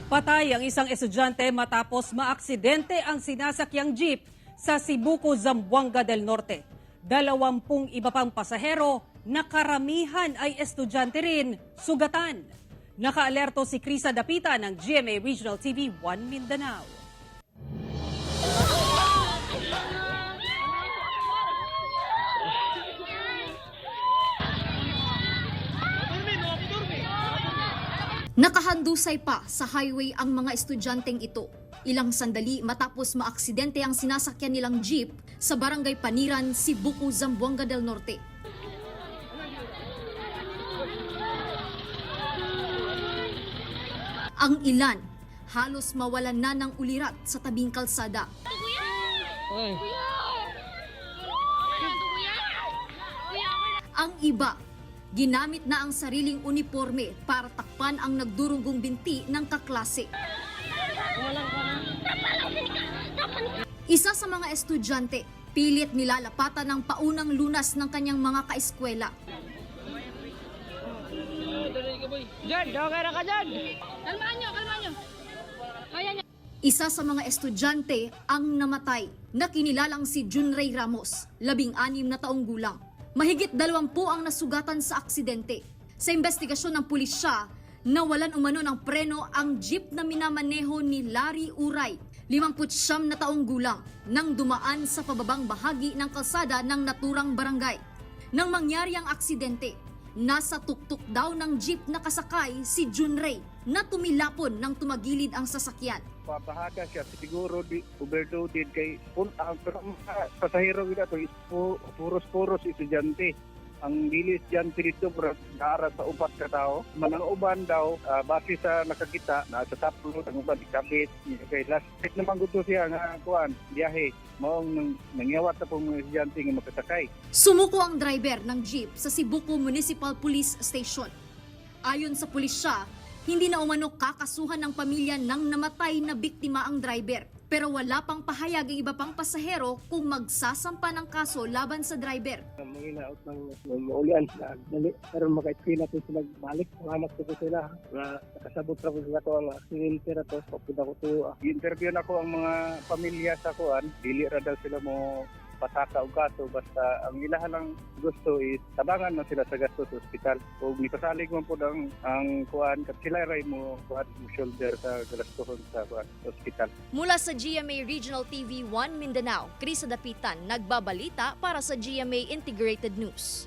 Patay ang isang estudyante matapos maaksidente ang sinasakyang jeep sa Sibuco, Zamboanga del Norte. 20 iba pang pasahero na karamihan ay estudyante rin, sugatan. Nakaalerto si Krisa Dapita ng GMA Regional TV 1 Mindanao. Nakahandusay pa sa highway ang mga estudyanteng ito. Ilang sandali matapos maaksidente ang sinasakyan nilang jeep sa barangay Paniran, Sibuco, Zamboanga del Norte. Ang ilan, halos mawalan na ng ulirat sa tabing kalsada. Ang iba, ginamit na ang sariling uniforme para takpan ang nagdurugong binti ng kaklase. Isa sa mga estudyante, pilit nilalapatan ng paunang lunas ng kanyang mga kaeskwela. Diyan, okay na ka dyan. Kalmaan nyo. Kaya nyo. Isa sa mga estudyante ang namatay na kinilalang si Junray Ramos, 16 na taong gulang. Mahigit 20 ang nasugatan sa aksidente. Sa investigasyon ng pulisya, nawalan umano ng preno ang jeep na minamaneho ni Larry Uray, 59 na taong gulang, nang dumaan sa pababang bahagi ng kalsada ng naturang barangay. Nang mangyari ang aksidente, nasa tuktok daw ng jeep na kasakay si Junray na tumilapon nang tumagilid ang sasakyan. Papahaga siya siguro di overloaded kay ang pasahero gila to is puros estudyante. Ang bilis diyan dito para sa upat ka tao. Manang uban daw base sa nakakita na sa taplo ang uban ikabit kay last night naman gusto siya nga kuan biyahe maong nangyawat na po mga estudyante nga makasakay. Sumuko ang driver ng jeep sa Sibuco Municipal Police Station. Ayon sa pulisya, hindi na umano kakasuhan ng pamilya ng namatay na biktima ang driver. Pero wala pang pahayag ang iba pang pasahero kung magsasampa ng kaso laban sa driver. Mga out ng maulian na dali pero makaitsila po sila balik. Salamat po sila na nakasabot ra po sila to ang aksidente ra to. Papunta ko to. Interview na ko ang mga pamilya sa kuan. Dili ra daw sila mo pasaka og kaso basta ang ilahan lang gusto is tabangan na sila sa gasto sa ospital. Ug nipasalig man pud ang kuan kat sila ray mo kuan shoulder sa gastuhon sa ospital. Mula sa GMA Regional TV 1 Mindanao, Krisa Dapitan, nagbabalita para sa GMA Integrated News.